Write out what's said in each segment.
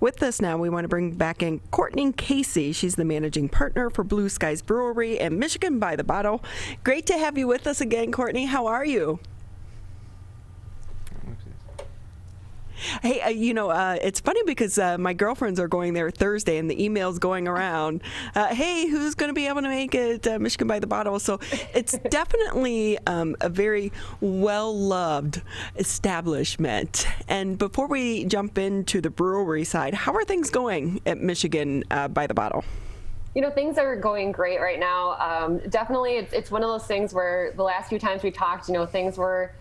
With us now, we want to bring back in Cortney Casey. She's the managing partner for Skies Brewery and Michigan by the Bottle. Great to have you with us again, Cortney. How are you? Hey, it's funny because my girlfriends are going there Thursday, and the email's going around. Hey, who's going to be able to make it Michigan by the Bottle? So it's definitely a very well-loved establishment. And before we jump into the brewery side, how are things going at Michigan by the Bottle? You know, things are going great right now. Definitely, it's one of those things where the last few times we talked, things were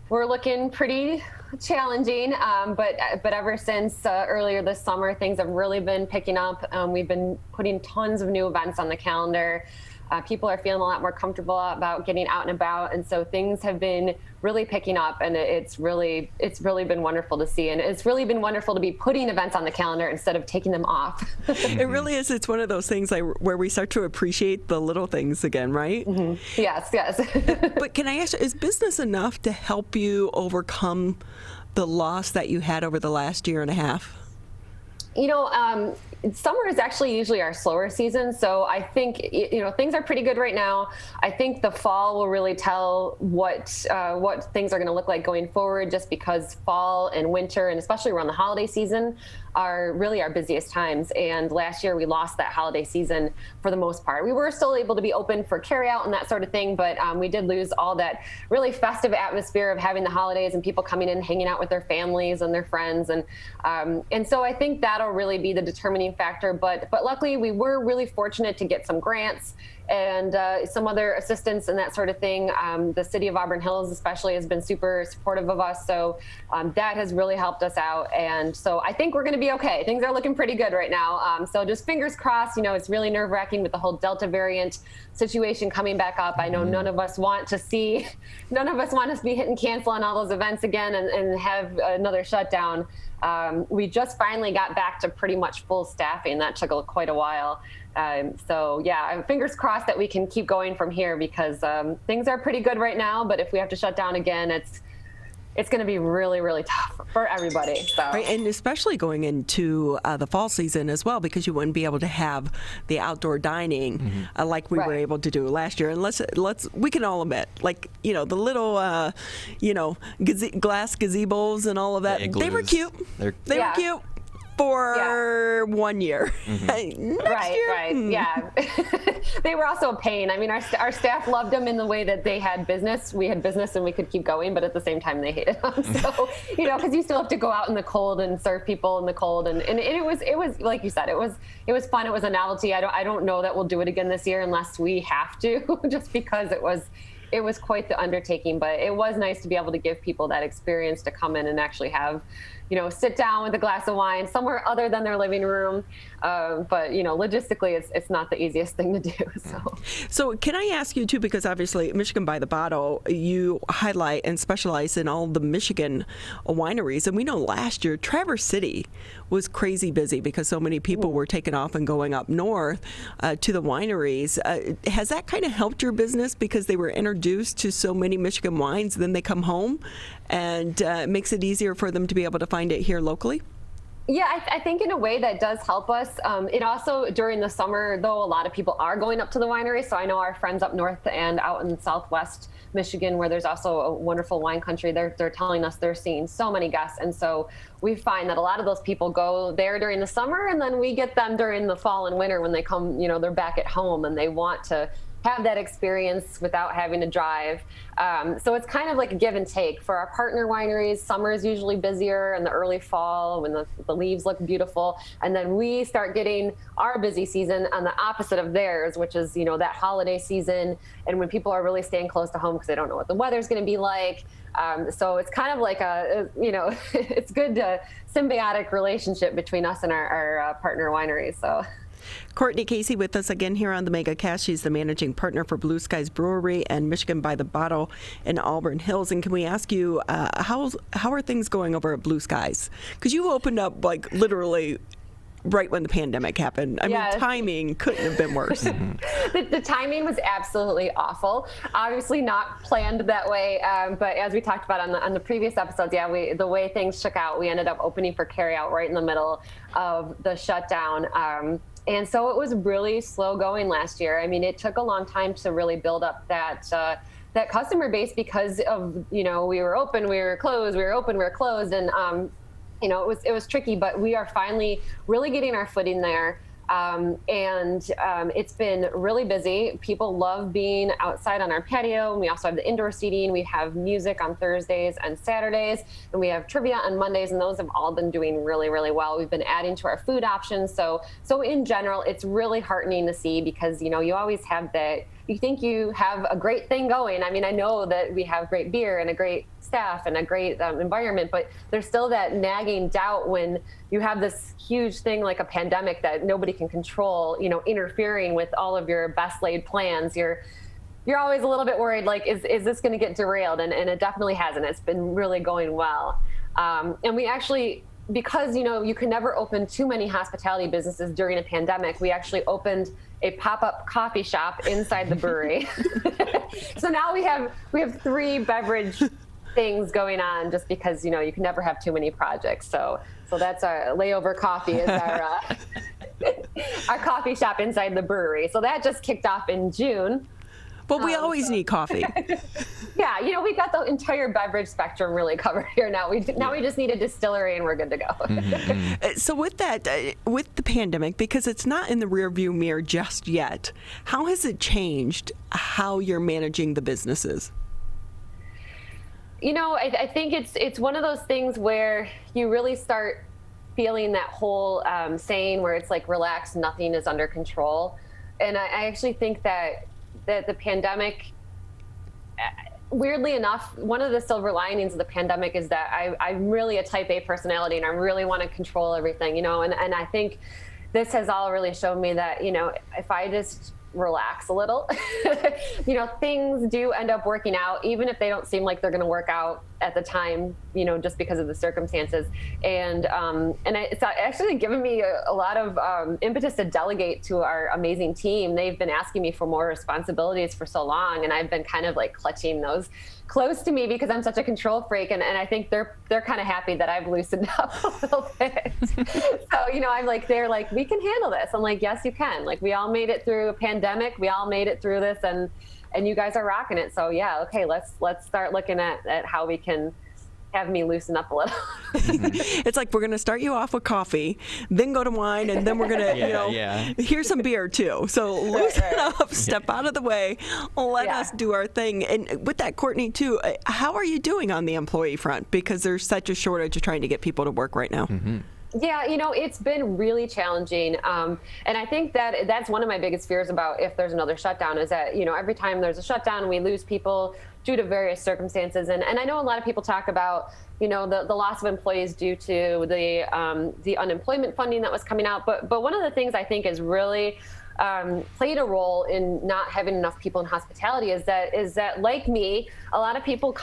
looking pretty challenging, but ever since earlier this summer, things have really been picking up. We've been putting tons of new events on the calendar. People are feeling a lot more comfortable about getting out and about, and so things have been really picking up, and it's really been wonderful to see, and it's really been wonderful to be putting events on the calendar instead of taking them off. It really is. It's one of those things where we start to appreciate the little things again, right? Mm-hmm. Yes. But can I ask you, is business enough to help you overcome the loss that you had over the last year and a half? Summer is actually usually our slower season, so I think things are pretty good right now. I think the fall will really tell what things are going to look like going forward, just because fall and winter, and especially around the holiday season, are really our busiest times. And last year we lost that holiday season for the most part. We were still able to be open for carryout and that sort of thing, but we did lose all that really festive atmosphere of having the holidays and people coming in, hanging out with their families and their friends, and so I think that'll really be the determining factor. But luckily we were really fortunate to get some grants and some other assistance and that sort of thing. The city of Auburn Hills especially has been super supportive of us, so that has really helped us out. And so I think we're going to be okay. Things are looking pretty good right now. So just fingers crossed. It's really nerve-wracking with the whole Delta variant situation coming back up. I know none of us want to be hitting cancel on all those events again and have another shutdown. We just finally got back to pretty much full staffing. That took quite a while. So yeah, fingers crossed that we can keep going from here, because things are pretty good right now. But if we have to shut down again, it's going to be really, really tough for everybody. So. Right, and especially going into the fall season as well, because you wouldn't be able to have the outdoor dining like we were able to do last year. And we can all admit, the little glass gazebos and all of that, they were cute. They were cute. For 1 year. Right. Yeah. They were also a pain. I mean, our staff loved them in the way that they had business. We had business and we could keep going, but at the same time they hated them. So, because you still have to go out in the cold and serve people in the cold. And it was like you said, it was fun. It was a novelty. I don't know that we'll do it again this year unless we have to, just because it was quite the undertaking. But it was nice to be able to give people that experience to come in and actually have, sit down with a glass of wine somewhere other than their living room. But, logistically, it's not the easiest thing to do. So can I ask you, too, because obviously Michigan by the Bottle, you highlight and specialize in all the Michigan wineries. And we know last year Traverse City was crazy busy because so many people were taking off and going up north to the wineries. Has that kind of helped your business because they were introduced to so many Michigan wines, then they come home, and it makes it easier for them to be able to find it here locally? Yeah, I think in a way that does help us. It also, during the summer, though, a lot of people are going up to the winery. So I know our friends up north and out in Southwest Michigan, where there's also a wonderful wine country, they're telling us they're seeing so many guests. And so we find that a lot of those people go there during the summer, and then we get them during the fall and winter when they come, they're back at home and they want to have that experience without having to drive. So it's kind of like a give and take. For our partner wineries, summer is usually busier in the early fall when the leaves look beautiful. And then we start getting our busy season on the opposite of theirs, which is, that holiday season, and when people are really staying close to home because they don't know what the weather's going to be like. So it's kind of like it's good symbiotic relationship between us and our partner wineries. So. Cortney Casey with us again here on the MegaCast. She's the managing partner for Skies Brewery and Michigan by the Bottle in Auburn Hills. And can we ask you, how are things going over at Skies? Because you opened up literally right when the pandemic happened. I mean, timing couldn't have been worse. The timing was absolutely awful. Obviously not planned that way, but as we talked about on the previous episodes, the way things shook out, we ended up opening for carryout right in the middle of the shutdown. And so it was really slow going last year. I mean, it took a long time to really build up that customer base because of, we were open, we were closed, we were open, we were closed. And, it was tricky, but we are finally really getting our footing there. It's been really busy. People love being outside on our patio. And we also have the indoor seating. We have music on Thursdays and Saturdays, and we have trivia on Mondays, and those have all been doing really, really well. We've been adding to our food options. So in general, it's really heartening to see because, you always have that. You think you have a great thing going. I mean, I know that we have great beer and a great staff and a great environment, but there's still that nagging doubt when you have this huge thing like a pandemic that nobody can control, interfering with all of your best laid plans. You're always a little bit worried, like, is this going to get derailed? And it definitely hasn't. It's been really going well. And we actually, because, you can never open too many hospitality businesses during a pandemic, we actually opened a pop-up coffee shop inside the brewery. So now we have 3 beverage things going on just because, you can never have too many projects. So that's our Layover Coffee is our our coffee shop inside the brewery. So that just kicked off in June. But we always need coffee. Yeah, we've got the entire beverage spectrum really covered here now. We just need a distillery and we're good to go. So with that, with the pandemic, because it's not in the rearview mirror just yet, how has it changed how you're managing the businesses? I think it's one of those things where you really start feeling that whole saying where it's like, relax, nothing is under control. And I actually think that the pandemic, weirdly enough, one of the silver linings of the pandemic is that I'm really a type A personality and I really want to control everything, and I think this has all really shown me that, if I just relax a little, things do end up working out, even if they don't seem like they're going to work out at the time, just because of the circumstances. And it's actually given me a lot of impetus to delegate to our amazing team. They've been asking me for more responsibilities for so long, and I've been kind of like clutching those close to me because I'm such a control freak, and I think they're kind of happy that I've loosened up a little bit. So, I'm like, they're like, we can handle this. I'm like, yes, you can. Like, we all made it through a pandemic. We all made it through this, and you guys are rocking it. So yeah, okay, let's start looking at how we can have me loosen up a little. It's like, we're going to start you off with coffee, then go to wine, and then we're going to, here's some beer too. So loosen up, step out of the way, let us do our thing. And with that, Cortney, too, how are you doing on the employee front? Because there's such a shortage of trying to get people to work right now. Yeah, it's been really challenging. And I think that's one of my biggest fears about if there's another shutdown is that, every time there's a shutdown, we lose people due to various circumstances. And I know a lot of people talk about, the loss of employees due to the unemployment funding that was coming out. But one of the things I think is really played a role in not having enough people in hospitality is that like me, a lot of people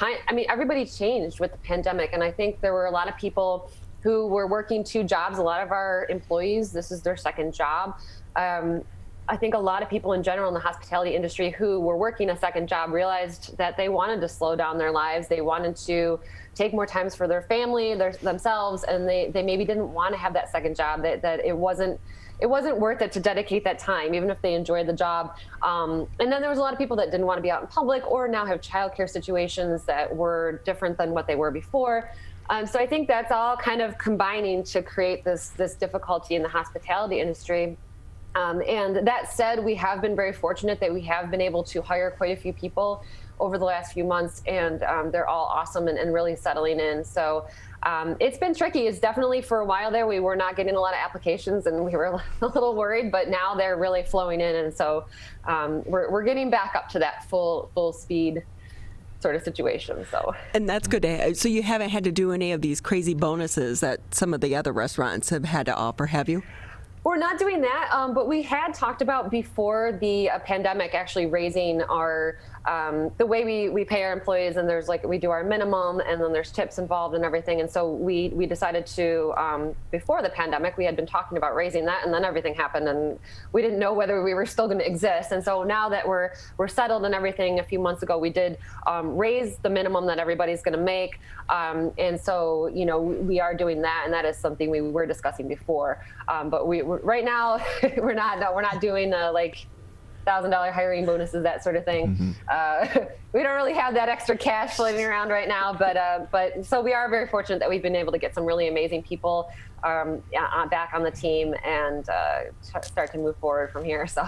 everybody changed with the pandemic. And I think there were a lot of people who were working 2 jobs. A lot of our employees, this is their second job. I think a lot of people in general in the hospitality industry who were working a second job realized that they wanted to slow down their lives. They wanted to take more times for their family, themselves, and they maybe didn't want to have that second job, that it wasn't worth it to dedicate that time, even if they enjoyed the job. And then there was a lot of people that didn't want to be out in public or now have childcare situations that were different than what they were before. So I think that's all kind of combining to create this difficulty in the hospitality industry. And that said, we have been very fortunate that we have been able to hire quite a few people over the last few months, and they're all awesome and really settling in. So it's been tricky. It's definitely, for a while there, we were not getting a lot of applications and we were a little worried, but now they're really flowing in. And so we're getting back up to that full speed sort of situation. And that's good. So you haven't had to do any of these crazy bonuses that some of the other restaurants have had to offer, have you? We're not doing that, but we had talked about before the pandemic actually raising our the way we pay our employees, and there's we do our minimum, and then there's tips involved and everything. And so we decided to before the pandemic, we had been talking about raising that, and then everything happened, and we didn't know whether we were still going to exist. And so now that we're settled and everything, a few months ago we did raise the minimum that everybody's going to make, and so we are doing that, and that is something we were discussing before. But we're right now we're not doing $1,000 hiring bonuses, that sort of thing. We don't really have that extra cash floating around right now, but so we are very fortunate that we've been able to get some really amazing people back on the team and start to move forward from here. So,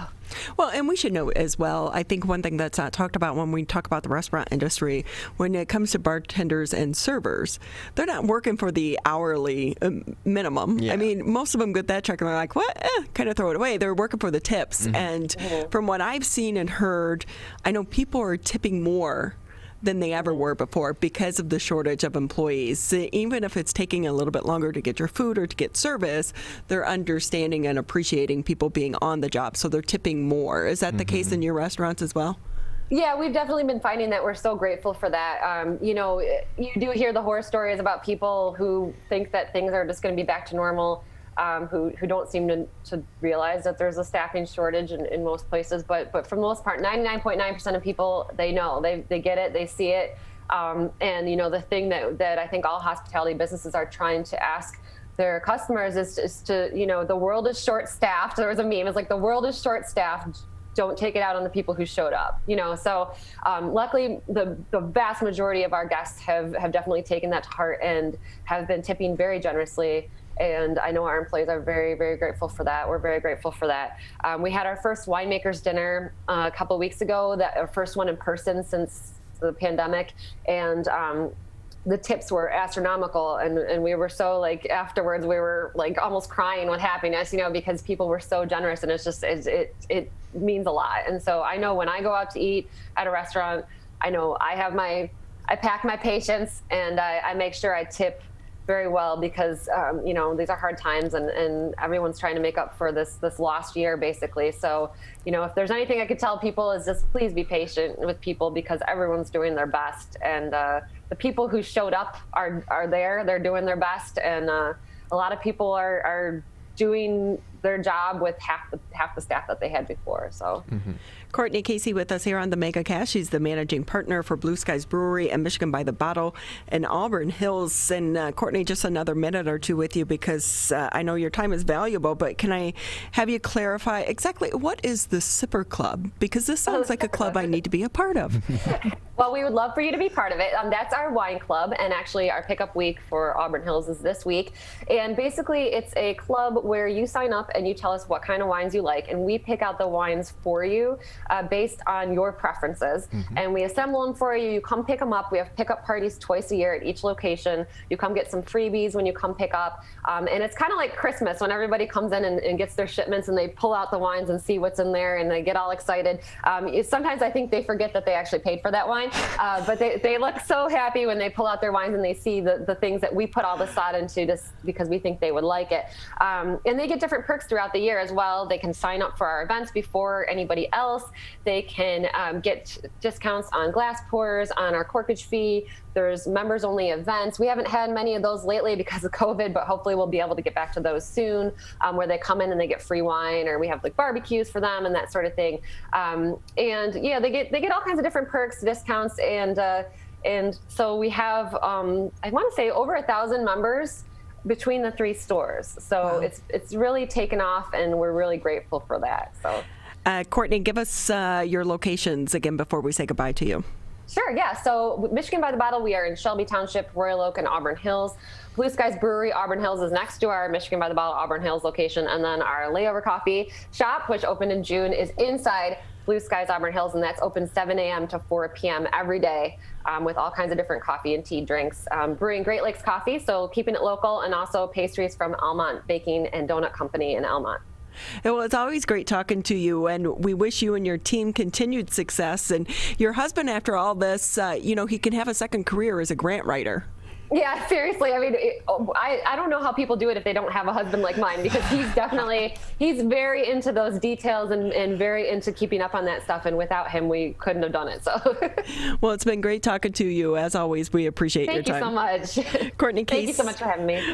well, and we should know as well, I think one thing that's not talked about when we talk about the restaurant industry, when it comes to bartenders and servers, they're not working for the hourly minimum. Yeah. I mean, most of them get that check and they're like, what? Kind of throw it away. They're working for the tips. And from what I've seen and heard, I know people are tipping more than they ever were before because of the shortage of employees. Even if it's taking a little bit longer to get your food or to get service, they're understanding and appreciating people being on the job, so they're tipping more. Is that the case in your restaurants as well? Yeah, we've definitely been finding that. We're so grateful for that. You do hear the horror stories about people who think that things are just going to be back to normal, who don't seem to realize that there's a staffing shortage in most places. But for the most part, 99.9% of people, they know, they get it, they see it. And the thing that I think all hospitality businesses are trying to ask their customers is to, the world is short-staffed. There was a meme, it's like, the world is short-staffed. Don't take it out on the people who showed up, So luckily, the vast majority of our guests have definitely taken that to heart and have been tipping very generously. And I know our employees are very, very grateful for that. We're very grateful for that. We had our first winemakers dinner a couple of weeks ago, our first one in person since the pandemic. And the tips were astronomical. And we were so afterwards, we were almost crying with happiness, because people were so generous, and it's just, it means a lot. And so I know when I go out to eat at a restaurant, I know I pack my patience, and I make sure I tip very well, because these are hard times, and everyone's trying to make up for this lost year, basically. So if there's anything I could tell people, is just please be patient with people, because everyone's doing their best, and the people who showed up are there, they're doing their best, and a lot of people are doing their job with half the staff that they had before. So Cortney Casey with us here on the Mega Cast. She's the managing partner for Blue Skies Brewery and Michigan by the Bottle in Auburn Hills. And Cortney, just another minute or two with you, because I know your time is valuable, but can I have you clarify exactly what is the Sipper Club? Because this sounds like a club I need to be a part of. Well, we would love for you to be part of it. That's our wine club, and actually our pickup week for Auburn Hills is this week. And basically it's a club where you sign up and you tell us what kind of wines you like, and we pick out the wines for you based on your preferences. And we assemble them for you. You come pick them up. We have pickup parties twice a year at each location. You come get some freebies when you come pick up. And it's kind of like Christmas, when everybody comes in and gets their shipments, and they pull out the wines and see what's in there, and they get all excited. Sometimes I think they forget that they actually paid for that wine, but they look so happy when they pull out their wines and they see the things that we put all this thought into, just because we think they would like it. And they get different perks throughout the year as well. They can sign up for our events before anybody else. They can get discounts on glass pours, on our corkage fee. There's members only events. We haven't had many of those lately because of COVID, but hopefully we'll be able to get back to those soon, where they come in and they get free wine, or we have barbecues for them and that sort of thing. And yeah, they get all kinds of different perks, discounts, and so we have I want to say over 1,000 members between the 3 stores. So wow. It's really taken off, and we're really grateful for that. So Cortney, give us your locations again before we say goodbye to you. Sure, yeah. So Michigan by the Bottle, we are in Shelby Township, Royal Oak, and Auburn Hills. Blue Skies Brewery, Auburn Hills, is next to our Michigan by the Bottle, Auburn Hills location. And then our Layover Coffee shop, which opened in June, is inside Blue Skies, Auburn Hills, and that's open 7 a.m. to 4 p.m. every day, with all kinds of different coffee and tea drinks. Brewing Great Lakes coffee, so keeping it local, and also pastries from Almont Baking and Donut Company in Almont. Well, it's always great talking to you, and we wish you and your team continued success. And your husband, after all this, he can have a second career as a grant writer. Yeah, seriously. I mean, I don't know how people do it if they don't have a husband like mine, because he's very into those details and very into keeping up on that stuff. And without him, we couldn't have done it. So, well, it's been great talking to you. As always, we appreciate your time. Thank you so much. Courtney Casey. Thank you so much for having me.